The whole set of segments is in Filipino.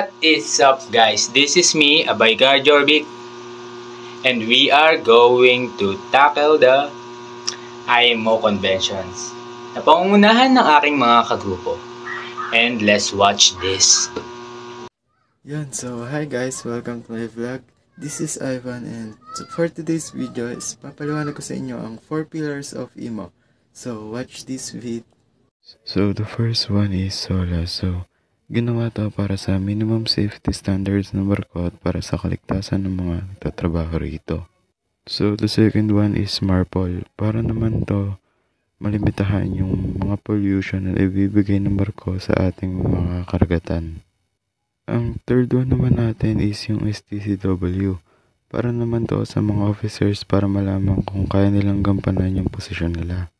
What is up, guys? This is me, Abaygar Jorvik, and we are going to tackle the IMO conventions na pangungunahan ng aking mga kagrupo. And let's watch this. So hi guys, welcome to my vlog. This is Ivan, and for today's video is papaliwanag ko sa inyo ang 4 pillars of IMO. So watch this video. So the first one is SOLA. So ginawa to para sa minimum safety standards ng barko at para sa kaligtasan ng mga nagtatrabaho rito. So the second one is MARPOL. Para naman to malimitahan yung mga pollution na ibibigay ng barko sa ating mga karagatan. Ang third one naman natin is yung STCW. Para naman to sa mga officers para malaman kung kaya nilang gampanan yung posisyon nila.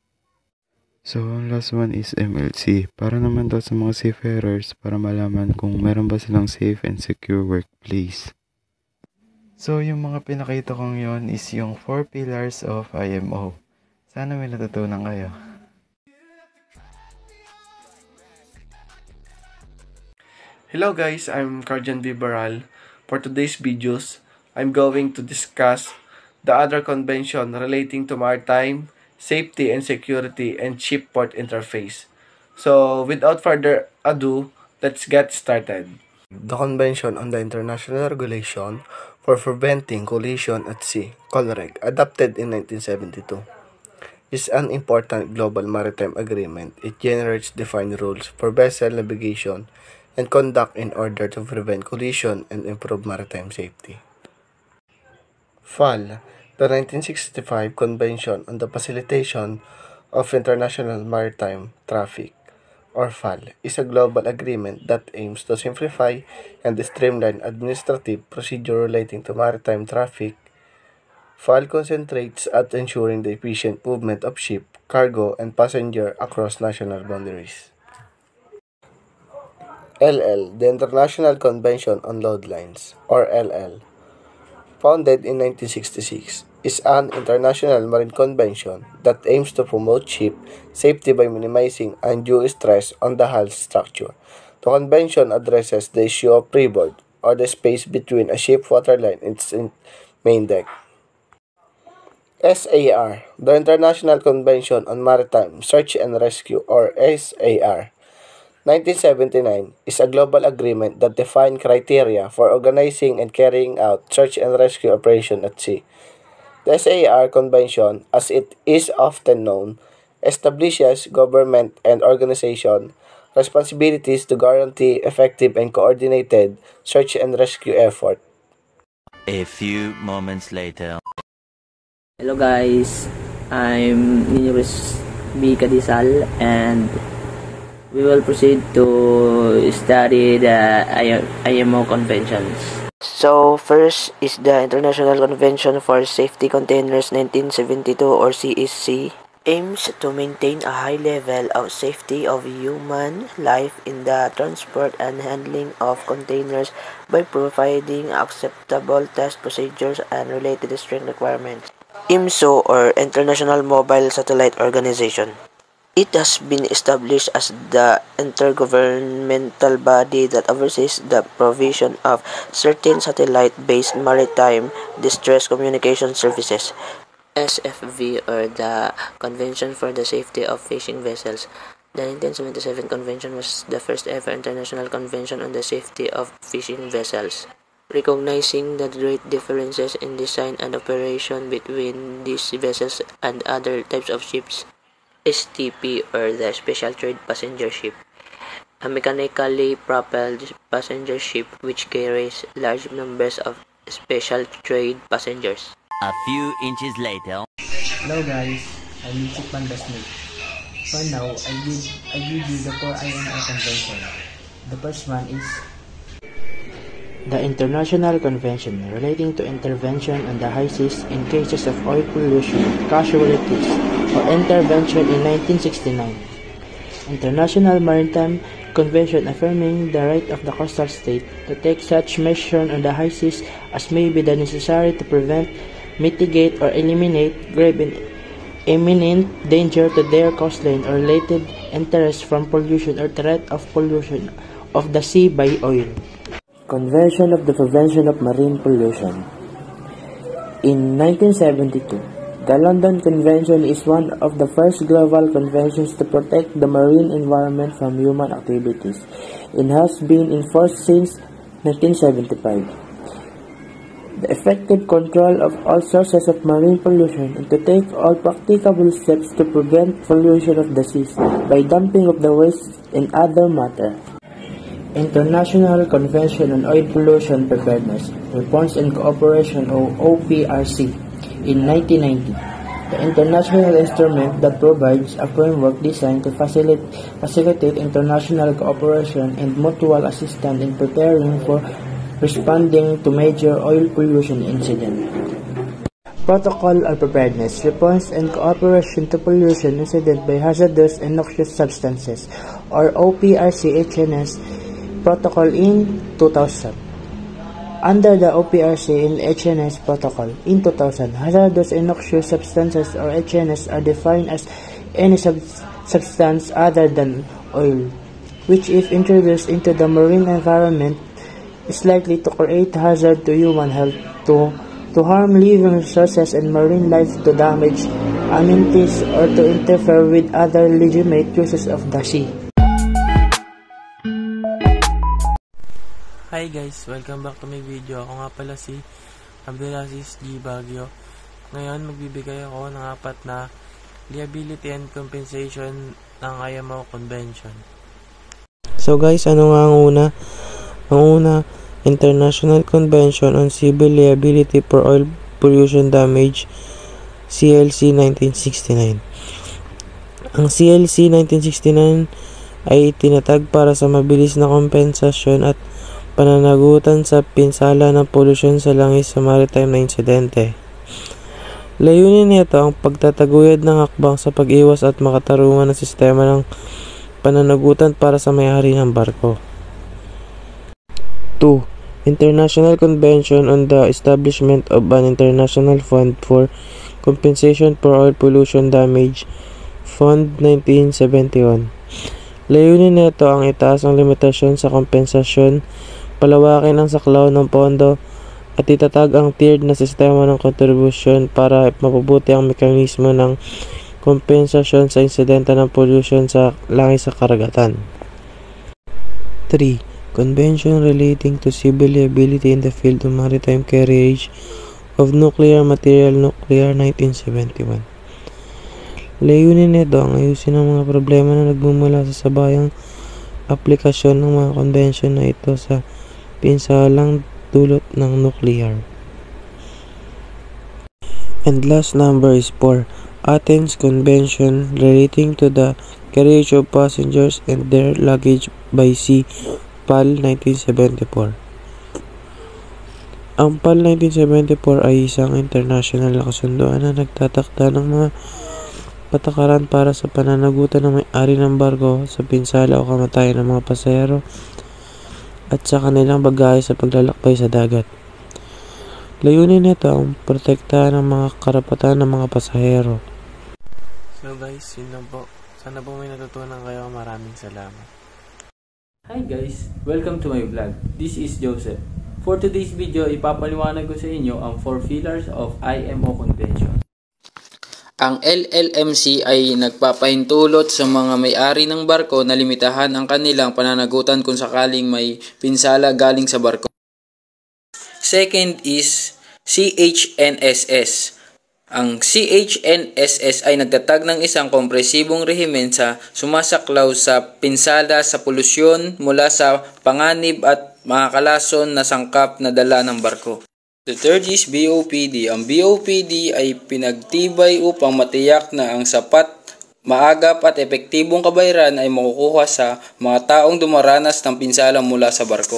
So, ang last one is MLC. Para naman to sa mga seafarers para malaman kung meron ba silang safe and secure workplace. So, yung mga pinakita kong yon is yung 4 pillars of IMO. Sana may natutunan kayo. Hello guys, I'm Carjan Vibaral. For today's videos, I'm going to discuss the other convention relating to maritime safety and security and ship-port interface. So, without further ado, let's get started. The Convention on the International Regulation for Preventing Collision at Sea, COLREG, adopted in 1972, is an important global maritime agreement. It generates defined rules for vessel navigation and conduct in order to prevent collision and improve maritime safety. FAL, the 1965 Convention on the Facilitation of International Maritime Traffic, or FAL, is a global agreement that aims to simplify and streamline administrative procedure relating to maritime traffic. FAL concentrates at ensuring the efficient movement of ship, cargo, and passenger across national boundaries. LL, the International Convention on Load Lines, or LL, founded in 1966, is an international marine convention that aims to promote ship safety by minimizing undue stress on the hull structure. The convention addresses the issue of freeboard, or the space between a ship's waterline and its main deck. SAR, the International Convention on Maritime Search and Rescue, or SAR, 1979, is a global agreement that defines criteria for organizing and carrying out search and rescue operations at sea. The SAR Convention, as it is often known, establishes government and organization responsibilities to guarantee effective and coordinated search and rescue effort. A few moments later. Hello guys, I'm Ninurus B. Kadisal, and we will proceed to study the IMO conventions. So first is the International Convention for Safety Containers 1972, or CSC, aims to maintain a high level of safety of human life in the transport and handling of containers by providing acceptable test procedures and related strict requirements. IMSO, or International Mobile Satellite Organization. It has been established as the intergovernmental body that oversees the provision of certain satellite-based maritime distress communication services. SFV, or the Convention for the Safety of Fishing Vessels. The 1977 convention was the first ever international convention on the safety of fishing vessels, recognizing the great differences in design and operation between these vessels and other types of ships. STP, or the Special Trade Passenger Ship, a mechanically propelled passenger ship which carries large numbers of special trade passengers. A few inches later. Hello guys, I'm Mitchik Pandasnik. For now, I give you the 4 IMO convention. The first one is the International Convention relating to intervention on the high seas in cases of oil pollution casualties, or intervention in 1969. International Maritime Convention affirming the right of the coastal state to take such measures on the high seas as may be necessary to prevent, mitigate, or eliminate grave and imminent danger to their coastline or related interests from pollution or threat of pollution of the sea by oil. Convention of the Prevention of Marine Pollution. In 1972, the London Convention is one of the first global conventions to protect the marine environment from human activities and has been in force since 1975. The effective control of all sources of marine pollution and to take all practicable steps to prevent pollution of the seas by dumping of the waste and other matter. International Convention on Oil Pollution Preparedness, Response and Cooperation or OPRC in 1990. The international instrument that provides a framework designed to facilitate international cooperation and mutual assistance in preparing for responding to major oil pollution incidents. Protocol on Preparedness, Response and Cooperation to Pollution Incident by Hazardous and Noxious Substances or OPRC-HNS Protocol in 2000. Under the OPRC and HNS Protocol in 2000, hazardous and noxious substances or HNS are defined as any substance other than oil, which if introduced into the marine environment is likely to create hazard to human health, to harm living resources and marine life, to damage amenities, or to interfere with other legitimate uses of the sea. Hi guys! Welcome back to my video. Ako nga pala si Abdulaziz G. Baguio. Ngayon magbibigay ako ng 4 na liability and compensation ng IMO Convention. So guys, ano nga ang una? Ang una, International Convention on Civil Liability for Oil Pollution Damage, CLC 1969. Ang CLC 1969 ay tinatag para sa mabilis na kompensasyon at pananagutan sa pinsala ng polusyon sa langis sa maritime na insidente. Layunin nito ang pagtataguyod ng hakbang sa pag-iwas at makatarungan ng sistema ng pananagutan para sa may-ari ng barko. 2. International Convention on the Establishment of an International Fund for Compensation for Oil Pollution Damage, Fund 1971. Layunin nito ang itaas ang limitasyon sa kompensasyon, palawakin ang saklaw ng pondo, at itatag ang tiered na sistema ng kontribusyon para mapabuti ang mekanismo ng kompensasyon sa insidente ng pollution sa langis sa karagatan. 3. Convention relating to civil liability in the field of maritime carriage of nuclear material, Nuclear 1971. Layunin nito ang ayusin ang mga problema na nagmumula sa sabayang aplikasyon ng mga convention na ito sa pinsalang dulot ng nuclear. And last number is 4. Athens Convention relating to the carriage of passengers and their luggage by sea, PAL 1974. Ang PAL 1974 ay isang international na kasunduan na nagtatakda ng mga patakaran para sa pananagutan ng may-ari ng barko sa pinsala o kamatayan ng mga pasahero at sa kanilang bagahe sa paglalakbay sa dagat. Layunin nito ang protektahan ng mga karapatan ng mga pasahero. So guys, yun lang po. Sana po may natutunan kayo. Maraming salamat. Hi guys! Welcome to my vlog. This is Joseph. For today's video, ipapaliwanag ko sa inyo ang 4 pillars of IMO Convention. Ang LLMC ay nagpapahintulot sa mga may-ari ng barko na limitahan ang kanilang pananagutan kung sakaling may pinsala galing sa barko. Second is CHNSS. Ang CHNSS ay nagtatag ng isang kompresibong rehimen sa sumasaklaw sa pinsala sa polusyon mula sa panganib at makakalason na sangkap na dala ng barko. The third is BOPD. Ang BOPD ay pinagtibay upang matiyak na ang sapat, maagap at epektibong kabayaran ay makukuha sa mga taong dumaranas ng pinsala mula sa barko.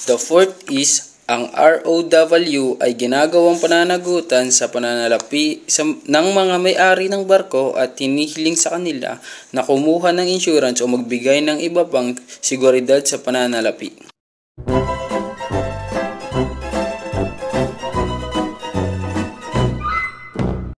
The fourth is ang ROW ay ginagawang pananagutan sa pananalapi ng mga may-ari ng barko at hinihiling sa kanila na kumuha ng insurance o magbigay ng iba pang seguridad sa pananalapi.